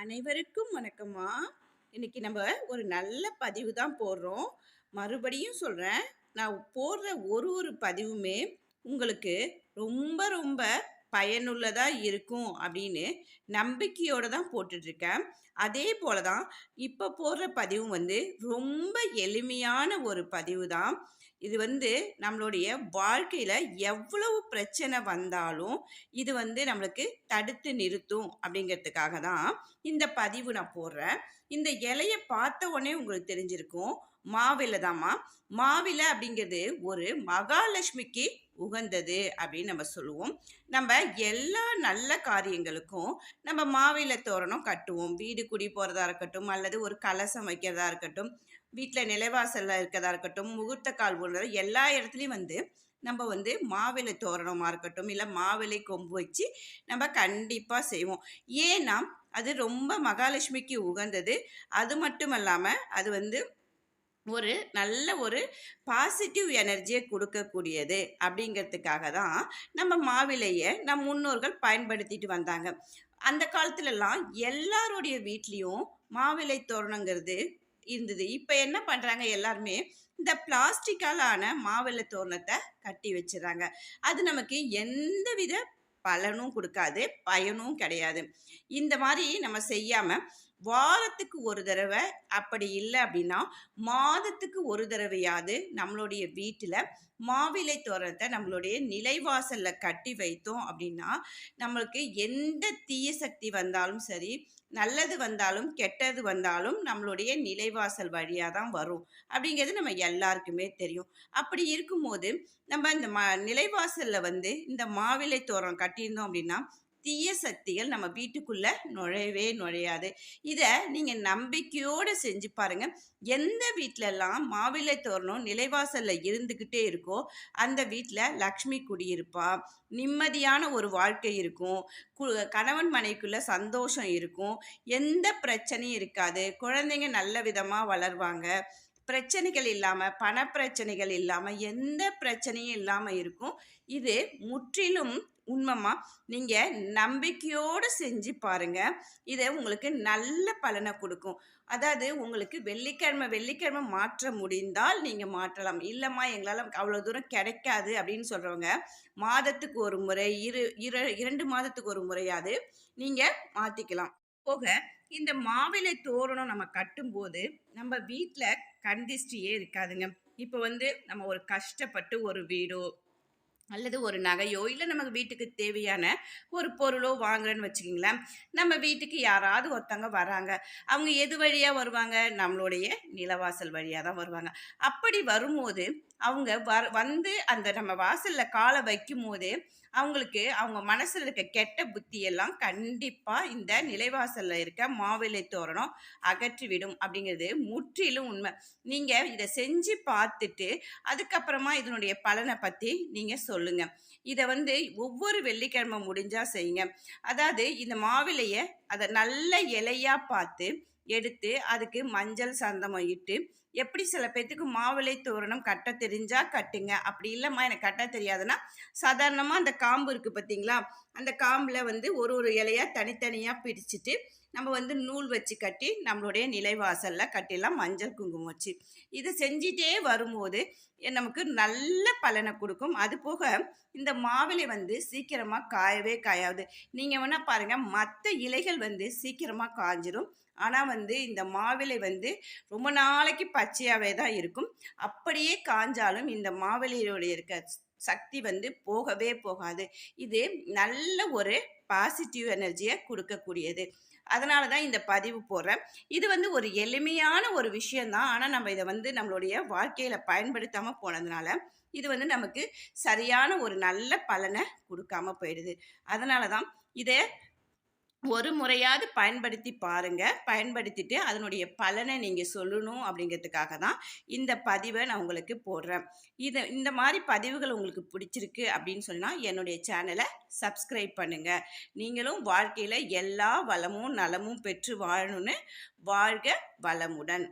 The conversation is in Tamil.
அனைவருக்கும் வணக்கம்மா. இன்னைக்கு நம்ம ஒரு நல்ல பதிவு தான் போடுறோம். மறுபடியும் சொல்றேன். நான் போடுற ஒரு பதிவுமே உங்களுக்கு ரொம்ப ரொம்ப பயனுள்ளதா இருக்கும் அப்படின்னு நம்பிக்கையோட தான் போட்டுட்ருக்கேன். அதே போல தான் இப்போ போடுற பதிவும் ரொம்ப எளிமையான ஒரு பதிவு தான். இது நம்மளுடைய வாழ்க்கையில எவ்வளவு பிரச்சனை வந்தாலும் இது நம்மளுக்கு தடுத்து நிறுத்தும் அப்படிங்கிறதுக்காக தான் இந்த பதிவு நான் போடுறேன். இந்த இலைய பார்த்த உடனே உங்களுக்கு தெரிஞ்சிருக்கும். மாவிலை தாம்மா. மாவிலை அப்படிங்கிறது ஒரு மகாலட்சுமிக்கு உகந்தது அப்படின்னு நம்ம சொல்லுவோம். நம்ம எல்லா நல்ல காரியங்களுக்கும் நம்ம மாவிலை தோரணம் கட்டுவோம். வீடு குடி போறதா இருக்கட்டும், அல்லது ஒரு கலசம் வைக்கிறதா இருக்கட்டும், வீட்ல நிலைவாசல்ல இருக்கிறதா இருக்கட்டும், முகூர்த்த கால் ஊர்றது எல்லா இடத்துலயும் நம்ம மாவிலை தோரணமா இருக்கட்டும், இல்ல மாவிலை கொம்பு வச்சு நம்ம கண்டிப்பா செய்வோம். ஏன்னா, அது ரொம்ப மகாலட்சுமிக்கு உகந்தது. அது மட்டும் இல்லாம, அது ஒரு நல்ல ஒரு பாசிட்டிவ் எனர்ஜியை கொடுக்கக்கூடியது அப்படிங்கிறதுக்காக தான் நம்ம மாவிலையை நம் முன்னோர்கள் பயன்படுத்திட்டு வந்தாங்க. அந்த காலத்துலலாம் எல்லாருடைய வீட்லேயும் மாவிலை தோரணங்கிறது இருந்தது. இப்போ என்ன பண்ணுறாங்க எல்லாருமே இந்த பிளாஸ்டிக்கால் ஆன மாவிலை தோரணத்தை கட்டி வச்சிடறாங்க. அது நமக்கு எந்தவித பலனும் கொடுக்காது, பயனும் கிடையாது. இந்த மாதிரி நம்ம செய்யாமல் வாரத்துக்கு ஒரு தடவை, அப்படி இல்லை அப்படின்னா மாதத்துக்கு ஒரு தடவையாவது நம்மளுடைய வீட்டில் மாவிலை தோரணத்தை நம்மளுடைய நிலைவாசல்ல கட்டி வைத்தோம் அப்படின்னா நம்மளுக்கு எந்த தீய சக்தி வந்தாலும் சரி, நல்லது வந்தாலும் கெட்டது வந்தாலும் நம்மளுடைய நிலைவாசல் வழியாக தான் வரும் அப்படிங்கிறது நம்ம எல்லாருக்குமே தெரியும். அப்படி இருக்கும்போது நம்ம இந்த நிலைவாசல்ல இந்த மாவிலை தோரணம் கட்டியிருந்தோம் அப்படின்னா தீய சக்திகள் நம்ம வீட்டுக்குள்ள நுழையவே நுழையாது. இதை நீங்க நம்பிக்கையோடு செஞ்சு பாருங்க. எந்த வீட்டிலலாம் மாவிலை தோரணம் நிலைவாசல்ல இருந்துக்கிட்டே இருக்கோ அந்த வீட்டில் லக்ஷ்மி குடியிருப்பா, நிம்மதியான ஒரு வாழ்க்கை இருக்கும், கணவன் மனைவிக்குள்ள சந்தோஷம் இருக்கும், எந்த பிரச்சனையும் இருக்காது, குழந்தைங்க நல்ல விதமாக வளர்வாங்க, பிரச்சனைகள் இல்லாமல், பண பிரச்சனைகள் இல்லாமல், எந்த பிரச்சனையும் இல்லாமல் இருக்கும். இது முற்றிலும் உண்மைமா. நீங்கள் நம்பிக்கையோடு செஞ்சு பாருங்க. இதை உங்களுக்கு நல்ல பலனை கொடுக்கும். அதாவது உங்களுக்கு வெள்ளிக்கிழமை மாற்ற முடிந்தால் நீங்கள் மாற்றலாம். இல்லைம்மா எங்களால் அவ்வளோ தூரம் கிடைக்காது அப்படின்னு சொல்கிறவங்க மாதத்துக்கு ஒரு முறை, 2 மாதத்துக்கு ஒரு முறையாவது நீங்கள் மாற்றிக்கலாம். போக இந்த மாவிலை தோரணம் நம்ம கட்டும்போது நம்ம வீட்டில் கண்திஷ்டியே இருக்காதுங்க. இப்போ நம்ம ஒரு கஷ்டப்பட்டு ஒரு வீடோ அல்லது ஒரு நகையோ இல்லை நமக்கு வீட்டுக்கு தேவையான ஒரு பொருளோ வாங்குறேன்னு வச்சுக்கிங்களேன். நம்ம வீட்டுக்கு யாராவது ஒருத்தவங்க வராங்க. அவங்க எது வழியாக வருவாங்க? நம்மளுடைய நிலவாசல் வழியாக தான் வருவாங்க. அப்படி வரும்போது அவங்க அந்த நம்ம வாசலில் காலை வைக்கும் போது அவங்களுக்கு அவங்க மனசில் இருக்க கெட்ட புத்தியெல்லாம் கண்டிப்பாக இந்த நிலைவாசலில் இருக்க மாவிலை தோரணம் அகற்றிவிடும் அப்படிங்கிறது முற்றிலும் உண்மை. நீங்கள் இதை செஞ்சு பார்த்துட்டு அதுக்கப்புறமா இதனுடைய பலனை பற்றி நீங்கள் சொல்லுங்கள். இதை ஒவ்வொரு வெள்ளிக்கிழமை முடிஞ்சால் செய்யுங்க. அதாவது இந்த மாவிலையை அதை நல்ல இலையாக பார்த்து எடுத்து அதுக்கு மஞ்சள் சந்தனம் இட்டு, எப்படி சில பேர்த்துக்கு மாவிலை தோரணம் கட்ட தெரிஞ்சா கட்டுங்க, அப்படி இல்லைம்மா எனக்கு கட்ட தெரியாதுன்னா சாதாரணமாக அந்த காம்பு இருக்குது பார்த்தீங்களா, அந்த காம்பில் ஒரு இலையாக தனித்தனியாக பிரிச்சுட்டு நம்ம நூல் வச்சு கட்டி நம்மளுடைய நிலைவாசலில் கட்டிடலாம், மஞ்சள் குங்குமம் வச்சு. இது செஞ்சிட்டே வரும்போது நமக்கு நல்ல பலனை கொடுக்கும். அது போக இந்த மாவிலை சீக்கிரமாக காயவே காயாது. நீங்கள் வேணால் பாருங்கள், மற்ற இலைகள் சீக்கிரமாக காஞ்சிரும். ஆனால் இந்த மாவிலை ரொம்ப நாளைக்கு பச்சையாகவே தான் இருக்கும். அப்படியே காஞ்சாலும் இந்த மாவிலையோடைய இருக்க சக்தி போகவே போகாது. இது நல்ல ஒரு பாசிட்டிவ் எனர்ஜியை கொடுக்கக்கூடியது. அதனால தான் இந்த பதிவு போடுறேன். இது ஒரு எளிமையான ஒரு விஷயந்தான். ஆனால் நம்ம இதை நம்மளுடைய வாழ்க்கையில் பயன்படுத்தாமல் போனதுனால இது நமக்கு சரியான ஒரு நல்ல பலனை கொடுக்காம போயிடுது. அதனால தான் இதை ஒரு முறையாவது பயன்படுத்தி பாருங்க. பயன்படுத்திட்டு அதனுடைய பலனை நீங்கள் சொல்லணும் அப்படிங்கிறதுக்காக தான் இந்த பதிவை நான் உங்களுக்கு போடுறேன். இந்த மாதிரி பதிவுகள் உங்களுக்கு பிடிச்சிருக்கு அப்படின்னு சொன்னால் என்னுடைய சேனலை சப்ஸ்கிரைப் பண்ணுங்கள். நீங்களும் வாழ்க்கையில் எல்லா வளமும் நலமும் பெற்று வாழணும்னு. வாழ்க வளமுடன்.